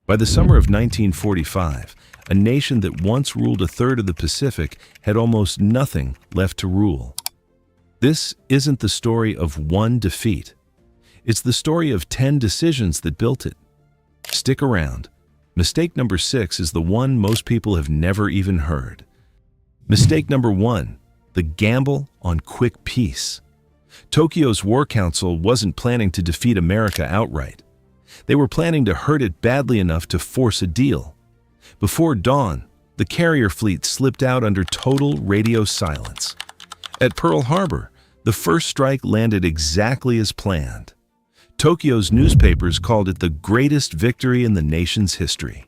By the summer of 1945, a nation that once ruled a third of the Pacific had almost nothing left to rule. This isn't the story of one defeat. It's the story of 10 decisions that built it. Stick around. Mistake number 6 is the one most people have never even heard. Mistake number 1, the gamble on quick peace. Tokyo's War Council wasn't planning to defeat America outright. They were planning to hurt it badly enough to force a deal. Before dawn, the carrier fleet slipped out under total radio silence. At Pearl Harbor, the first strike landed exactly as planned. Tokyo's newspapers called it the greatest victory in the nation's history.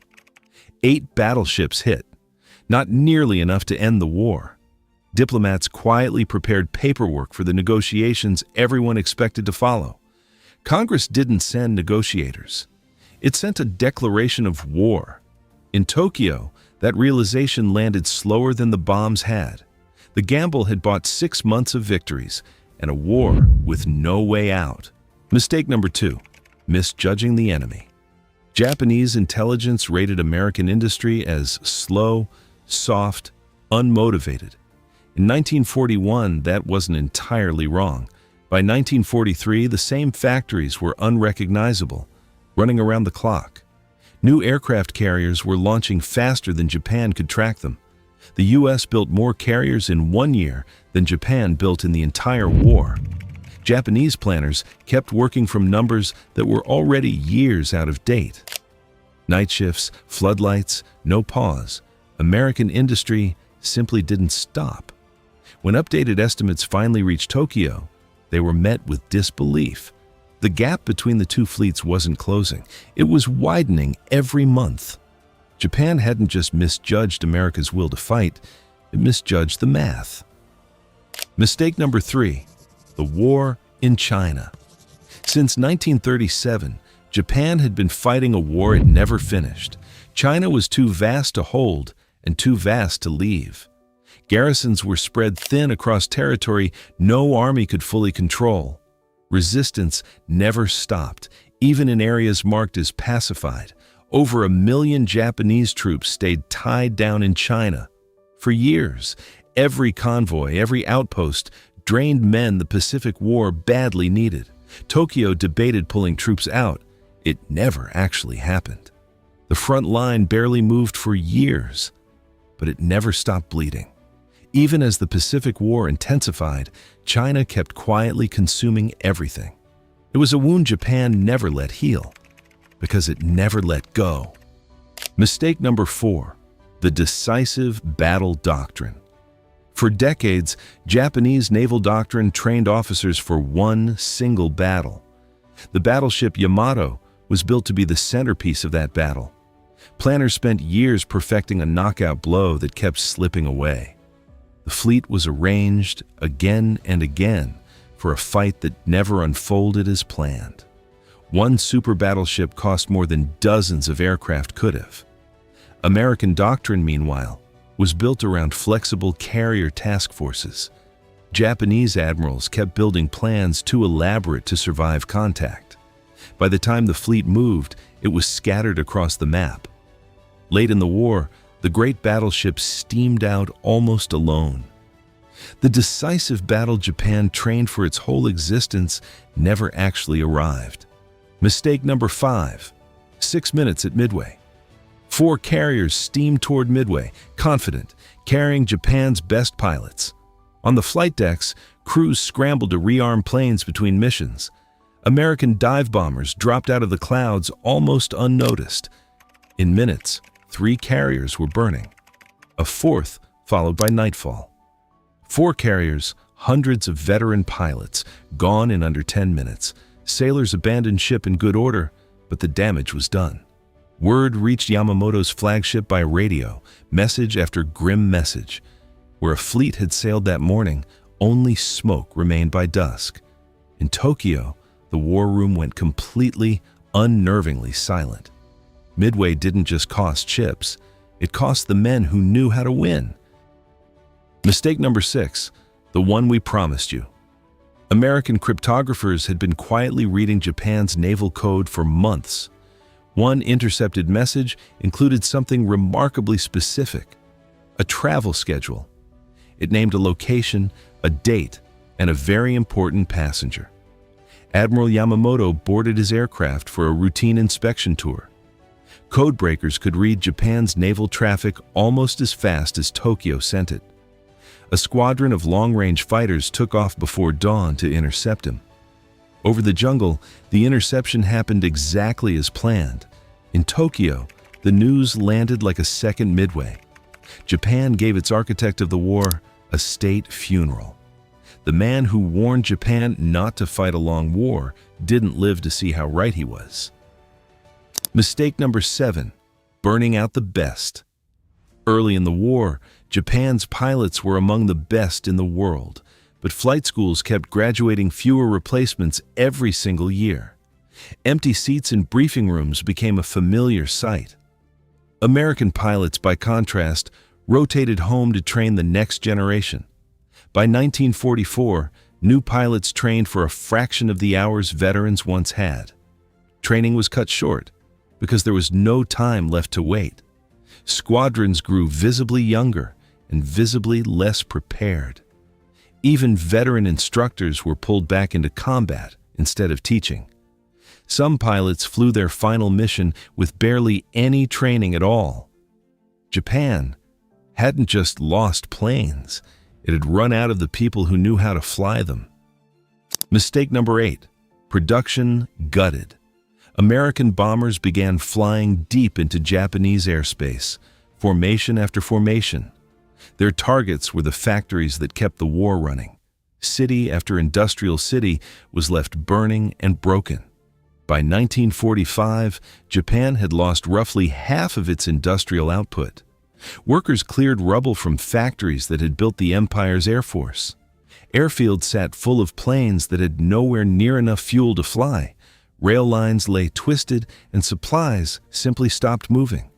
8 battleships hit, not nearly enough to end the war. Diplomats quietly prepared paperwork for the negotiations everyone expected to follow. Congress didn't send negotiators. It sent a declaration of war. In Tokyo, that realization landed slower than the bombs had. The gamble had bought 6 months of victories and a war with no way out. Mistake number 2, misjudging the enemy. Japanese intelligence rated American industry as slow, soft, unmotivated. In 1941, that wasn't entirely wrong. By 1943, the same factories were unrecognizable, running around the clock. New aircraft carriers were launching faster than Japan could track them. The U.S. built more carriers in 1 year than Japan built in the entire war. Japanese planners kept working from numbers that were already years out of date. Night shifts, floodlights, no pause. American industry simply didn't stop. When updated estimates finally reached Tokyo, they were met with disbelief. The gap between the two fleets wasn't closing. It was widening every month. Japan hadn't just misjudged America's will to fight, it misjudged the math. Mistake number 3, the war in China. Since 1937, Japan had been fighting a war it never finished. China was too vast to hold and too vast to leave. Garrisons were spread thin across territory no army could fully control. Resistance never stopped, even in areas marked as pacified. Over 1 million Japanese troops stayed tied down in China. For years, every convoy, every outpost drained men the Pacific War badly needed. Tokyo debated pulling troops out. It never actually happened. The front line barely moved for years, but it never stopped bleeding. Even as the Pacific War intensified, China kept quietly consuming everything. It was a wound Japan never let heal, because it never let go. Mistake number 4, the decisive battle doctrine. For decades, Japanese naval doctrine trained officers for one single battle. The battleship Yamato was built to be the centerpiece of that battle. Planners spent years perfecting a knockout blow that kept slipping away. The fleet was arranged again and again for a fight that never unfolded as planned. One super battleship cost more than dozens of aircraft could have. American doctrine, meanwhile, was built around flexible carrier task forces. Japanese admirals kept building plans too elaborate to survive contact. By the time the fleet moved, it was scattered across the map. Late in the war, the great battleships steamed out almost alone. The decisive battle Japan trained for its whole existence never actually arrived. Mistake number 5, 6 minutes at Midway. 4 carriers steamed toward Midway, confident, carrying Japan's best pilots. On the flight decks, crews scrambled to rearm planes between missions. American dive bombers dropped out of the clouds almost unnoticed. In minutes, 3 carriers were burning. A 4th followed by nightfall. 4 carriers, hundreds of veteran pilots, gone in under 10 minutes. Sailors abandoned ship in good order, but the damage was done. Word reached Yamamoto's flagship by radio, message after grim message. Where a fleet had sailed that morning, only smoke remained by dusk. In Tokyo, the war room went completely, unnervingly silent. Midway didn't just cost ships, it cost the men who knew how to win. Mistake number 6, the one we promised you. American cryptographers had been quietly reading Japan's naval code for months. One intercepted message included something remarkably specific: a travel schedule. It named a location, a date, and a very important passenger. Admiral Yamamoto boarded his aircraft for a routine inspection tour. Codebreakers could read Japan's naval traffic almost as fast as Tokyo sent it. A squadron of long-range fighters took off before dawn to intercept him. Over the jungle, the interception happened exactly as planned. In Tokyo, the news landed like a second Midway. Japan gave its architect of the war a state funeral. The man who warned Japan not to fight a long war didn't live to see how right he was. Mistake number 7, burning out the best. Early in the war, Japan's pilots were among the best in the world, but flight schools kept graduating fewer replacements every single year. Empty seats in briefing rooms became a familiar sight. American pilots, by contrast, rotated home to train the next generation. By 1944, new pilots trained for a fraction of the hours veterans once had. Training was cut short because there was no time left to wait. Squadrons grew visibly younger and visibly less prepared. Even veteran instructors were pulled back into combat instead of teaching. Some pilots flew their final mission with barely any training at all. Japan hadn't just lost planes, it had run out of the people who knew how to fly them. Mistake number 8, production gutted. American bombers began flying deep into Japanese airspace, formation after formation. Their targets were the factories that kept the war running. City after industrial city was left burning and broken. By 1945, Japan had lost roughly half of its industrial output. Workers cleared rubble from factories that had built the empire's air force. Airfields sat full of planes that had nowhere near enough fuel to fly. Rail lines lay twisted, and supplies simply stopped moving.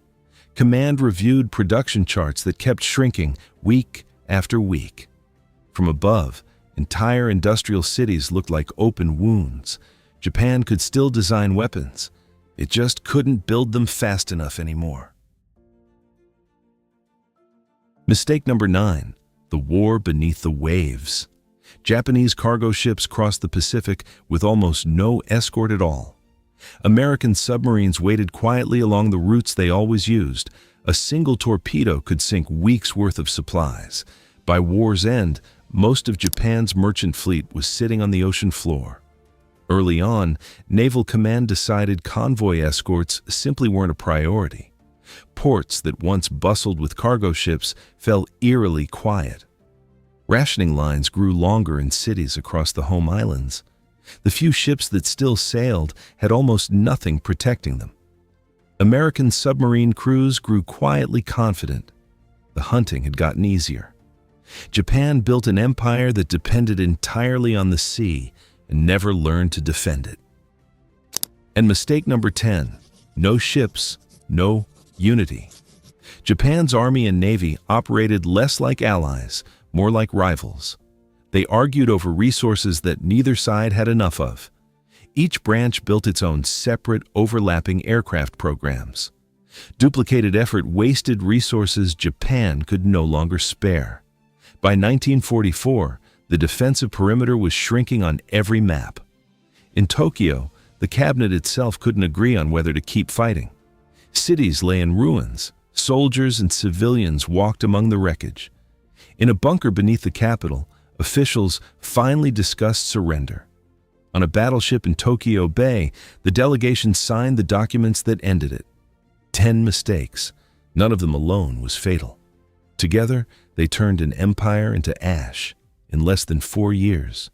Command reviewed production charts that kept shrinking week after week. From above, entire industrial cities looked like open wounds. Japan could still design weapons. It just couldn't build them fast enough anymore. Mistake number 9, the war beneath the waves. Japanese cargo ships crossed the Pacific with almost no escort at all. American submarines waited quietly along the routes they always used. A single torpedo could sink weeks' worth of supplies. By war's end, most of Japan's merchant fleet was sitting on the ocean floor. Early on, Naval Command decided convoy escorts simply weren't a priority. Ports that once bustled with cargo ships fell eerily quiet. Rationing lines grew longer in cities across the home islands. The few ships that still sailed had almost nothing protecting them. American submarine crews grew quietly confident. The hunting had gotten easier. Japan built an empire that depended entirely on the sea and never learned to defend it. And mistake number 10, no ships, no unity. Japan's army and navy operated less like allies, more like rivals. They argued over resources that neither side had enough of. Each branch built its own separate, overlapping aircraft programs. Duplicated effort wasted resources Japan could no longer spare. By 1944, the defensive perimeter was shrinking on every map. In Tokyo, the cabinet itself couldn't agree on whether to keep fighting. Cities lay in ruins. Soldiers and civilians walked among the wreckage. In a bunker beneath the capital, officials finally discussed surrender. On a battleship in Tokyo Bay, the delegation signed the documents that ended it. 10 mistakes, none of them alone was fatal. Together, they turned an empire into ash in less than 4 years.